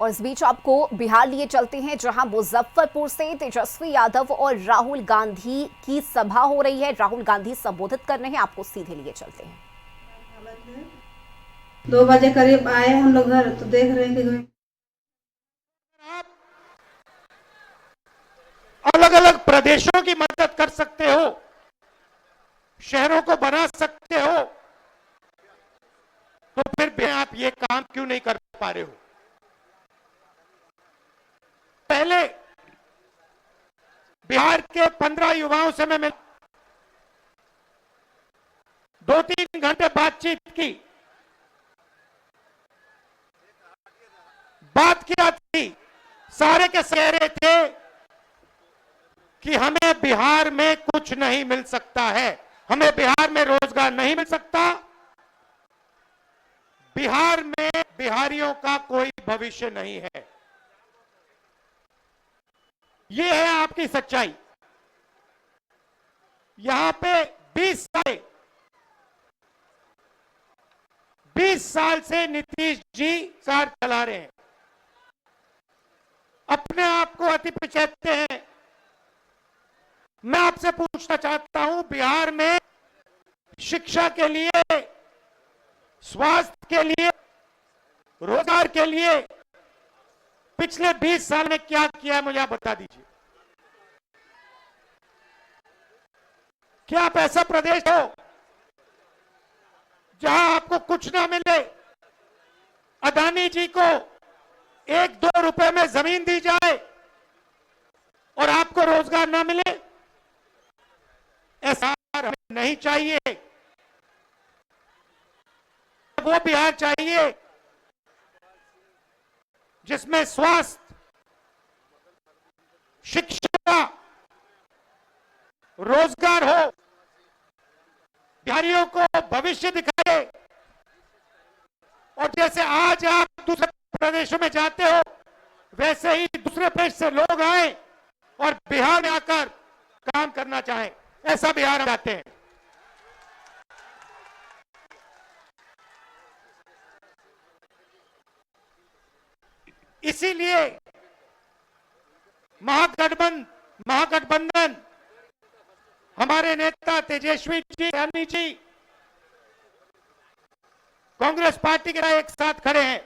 और इस बीच आपको बिहार लिए चलते हैं, जहां मुजफ्फरपुर से तेजस्वी यादव और राहुल गांधी की सभा हो रही है। राहुल गांधी संबोधित कर रहे हैं, आपको सीधे लिए चलते हैं। 2 बजे करीब आए हम लोग घर, तो देख रहे हैं कि अलग अलग प्रदेशों की मदद कर सकते हो, शहरों को बना सकते हो, तो फिर भी आप ये काम क्यों नहीं कर पा रहे हो? पहले बिहार के 15 युवाओं से मैं मिला, 2-3 घंटे बातचीत की, बात किया थी। सारे के कह रहे थे कि हमें बिहार में कुछ नहीं मिल सकता है, हमें बिहार में रोजगार नहीं मिल सकता, बिहार में बिहारियों का कोई भविष्य नहीं है। यह है आपकी सच्चाई। यहां पे 20 साल से नीतीश जी सरकार चला रहे हैं, अपने आप को अति पिछड़ते हैं। मैं आपसे पूछना चाहता हूं, बिहार में शिक्षा के लिए, स्वास्थ्य के लिए, रोजगार के लिए पिछले 20 साल में क्या किया है, मुझे आप बता दीजिए। क्या आप ऐसा प्रदेश हो जहां आपको कुछ ना मिले, अदानी जी को 1-2 रुपए में जमीन दी जाए और आपको रोजगार ना मिले? ऐसा हमें नहीं चाहिए। वो बिहार चाहिए जिसमें स्वास्थ्य, शिक्षा, रोजगार हो, बिहारियों को भविष्य दिखाए। और जैसे आज आप दूसरे प्रदेशों में जाते हो, वैसे ही दूसरे प्रदेश से लोग आए और बिहार में आकर काम करना चाहें। ऐसा बिहार हम चाहते हैं। इसीलिए महागठबंधन हमारे नेता तेजस्वी जी, यानी जी कांग्रेस पार्टी के एक साथ खड़े हैं,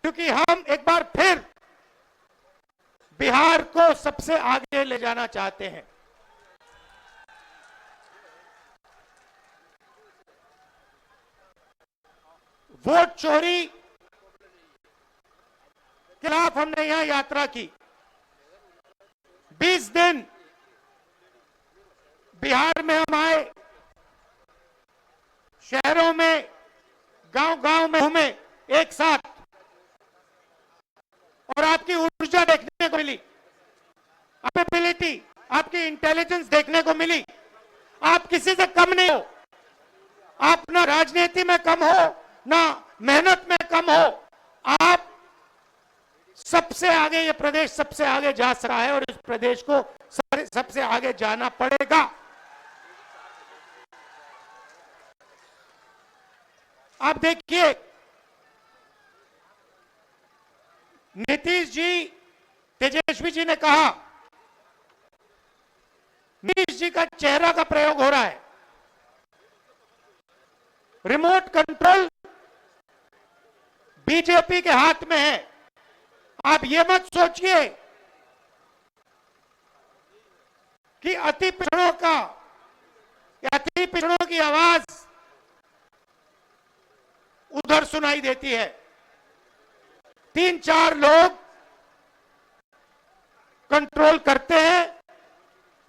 क्योंकि हम एक बार फिर बिहार को सबसे आगे ले जाना चाहते हैं। वोट चोरी के खिलाफ हमने यहां यात्रा की। 20 दिन बिहार में हम आए, शहरों में, गांव-गांव में घूमे एक साथ, और आपकी ऊर्जा देखने को मिली, कैपेबिलिटी, आपकी इंटेलिजेंस देखने को मिली। आप किसी से कम नहीं हो, आप ना राजनीति में कम हो, ना मेहनत में कम हो। आप सबसे आगे, ये प्रदेश सबसे आगे जा रहा है और इस प्रदेश को सबसे आगे जाना पड़ेगा। आप देखिए, नीतीश जी, तेजस्वी जी ने कहा, नीतीश जी का चेहरा का प्रयोग हो रहा है। रिमोट कंट्रोल बीजेपी के हाथ में है। आप ये मत सोचिए कि अति पिछड़ों का, अति पिछड़ों की आवाज उधर सुनाई देती है। 3-4 लोग कंट्रोल करते हैं,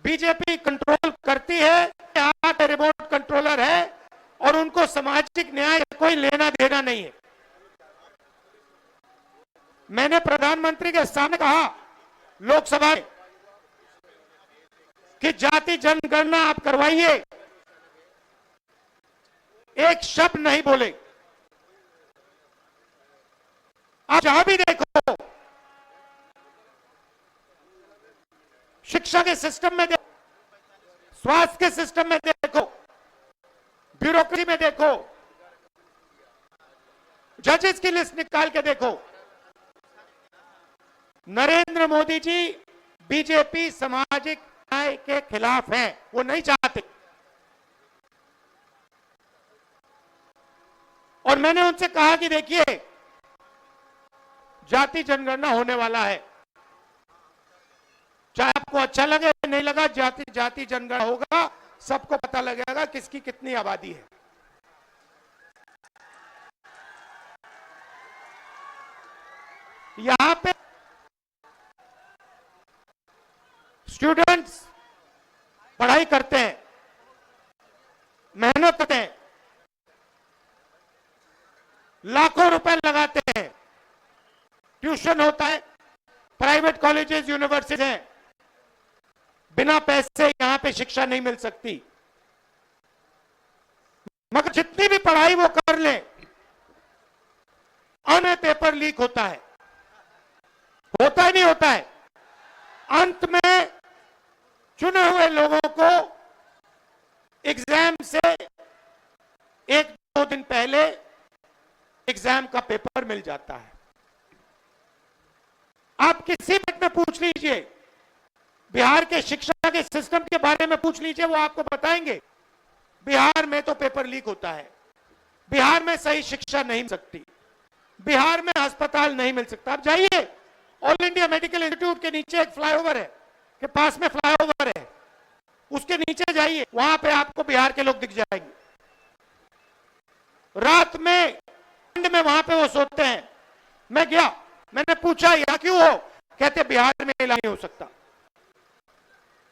बीजेपी कंट्रोल करती है, हाथ रिमोट कंट्रोलर है और उनको सामाजिक न्याय कोई लेना देना नहीं है। मैंने प्रधानमंत्री के सामने कहा लोकसभा में कि जाति जनगणना आप करवाइए, एक शब्द नहीं बोले। आप जहां भी देखो, शिक्षा के सिस्टम में देखो, स्वास्थ्य के सिस्टम में देखो, ब्यूरोक्रेसी में देखो, जजेस की लिस्ट निकाल के देखो। नरेंद्र मोदी जी बीजेपी सामाजिक न्याय के खिलाफ हैं, वो नहीं चाहते। और मैंने उनसे कहा कि देखिए, जाति जनगणना होने वाला है, चाहे आपको अच्छा लगे नहीं लगा, जाति जनगणना होगा, सबको पता लगेगा किसकी कितनी आबादी है। यहां पे स्टूडेंट्स पढ़ाई करते हैं, मेहनत करते हैं, लाखों रुपए लगाते हैं, ट्यूशन होता है, प्राइवेट कॉलेजेस यूनिवर्सिटीज हैं, बिना पैसे यहां पे शिक्षा नहीं मिल सकती। मगर जितनी भी पढ़ाई वो कर ले, अन्य पेपर लीक होता है नहीं होता है। अंत में चुने हुए लोगों को एग्जाम से 1-2 दिन पहले एग्जाम का पेपर मिल जाता है। आप किसी मिनट में पूछ लीजिए, बिहार के शिक्षा के सिस्टम के बारे में पूछ लीजिए, वो आपको बताएंगे बिहार में तो पेपर लीक होता है, बिहार में सही शिक्षा नहीं मिल सकती, बिहार में अस्पताल नहीं मिल सकता। आप जाइए, ऑल इंडिया मेडिकल इंस्टीट्यूट के नीचे एक फ्लाईओवर है, के पास में फ्लाईओवर है, उसके नीचे जाइए, वहां पे आपको बिहार के लोग दिख जाएंगे। रात में वहां पे वो सोते हैं। मैं गया, मैंने पूछा यहां क्यों हो, कहते बिहार में इलाज नहीं हो सकता।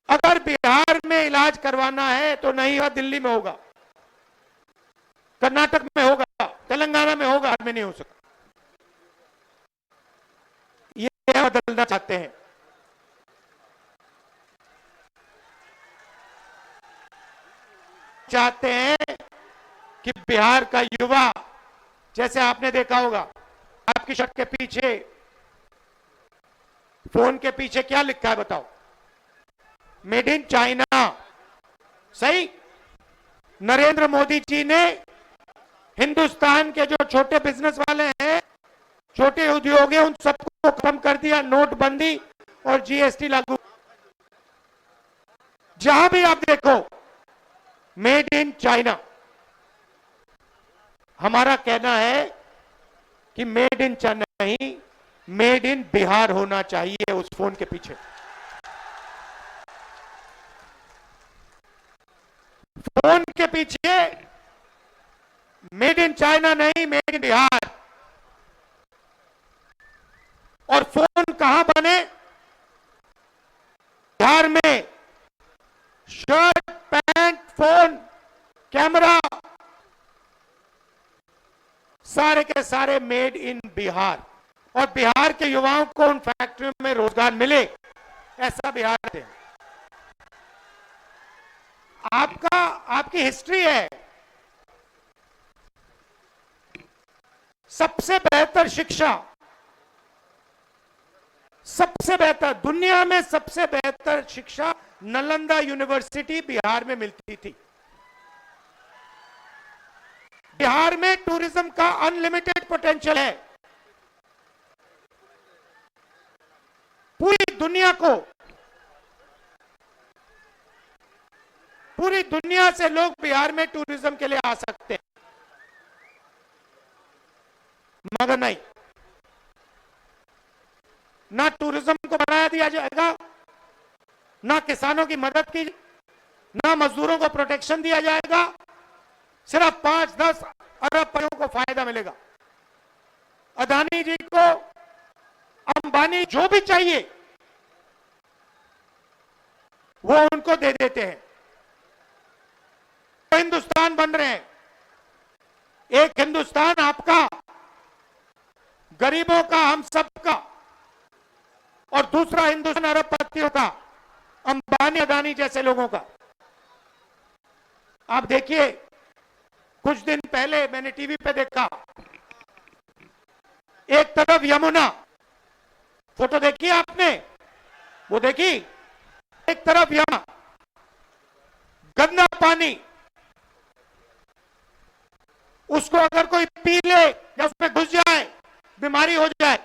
अगर बिहार में इलाज करवाना है तो नहीं होगा, दिल्ली में होगा, कर्नाटक में होगा, तेलंगाना में होगा, में नहीं हो सकता। ये बदलना चाहते हैं। चाहते हैं कि बिहार का युवा, जैसे आपने देखा होगा आपकी शर्ट के पीछे, फोन के पीछे क्या लिखा है बताओ? Made in China. सही। नरेंद्र मोदी जी ने हिंदुस्तान के जो छोटे बिजनेस वाले हैं, छोटे उद्योग हैं, उन सबको खत्म कर दिया, नोटबंदी और जीएसटी लागू। जहां भी आप देखो मेड इन चाइना। हमारा कहना है कि मेड इन चाइना नहीं, मेड इन बिहार होना चाहिए उस फोन के पीछे। फोन के पीछे मेड इन चाइना नहीं, मेड इन बिहार। और फोन कहां बने? बिहार में। शर्ट, पैंट, फोन, कैमरा, सारे के सारे मेड इन बिहार। और बिहार के युवाओं को उन फैक्ट्रियों में रोजगार मिले, ऐसा बिहार है। आपकी हिस्ट्री है। सबसे बेहतर शिक्षा, सबसे बेहतर, दुनिया में सबसे बेहतर शिक्षा नालंदा यूनिवर्सिटी बिहार में मिलती थी। बिहार में टूरिज्म का अनलिमिटेड पोटेंशियल है। पूरी दुनिया से लोग बिहार में टूरिज्म के लिए आ सकते हैं, मगर नहीं, ना टूरिज्म को बढ़ाया दिया जाएगा, ना किसानों की मदद की, ना मजदूरों को प्रोटेक्शन दिया जाएगा। सिर्फ 5-10 अरबपतियों को फायदा मिलेगा। अदानी जी को, अंबानी जो भी चाहिए वो उनको दे देते हैं। तो हिंदुस्तान बन रहे हैं। एक हिंदुस्तान आपका, गरीबों का, हम सबका, और दूसरा हिंदुस्तान अरबपतियों का, अंबानी अदानी जैसे लोगों का। आप देखिए, कुछ दिन पहले मैंने टीवी पे देखा, एक तरफ यमुना, फोटो देखी आपने? वो देखी? एक तरफ यमुना, गंदा पानी, उसको अगर कोई पी ले या उसमें घुस जाए, बीमारी हो जाए,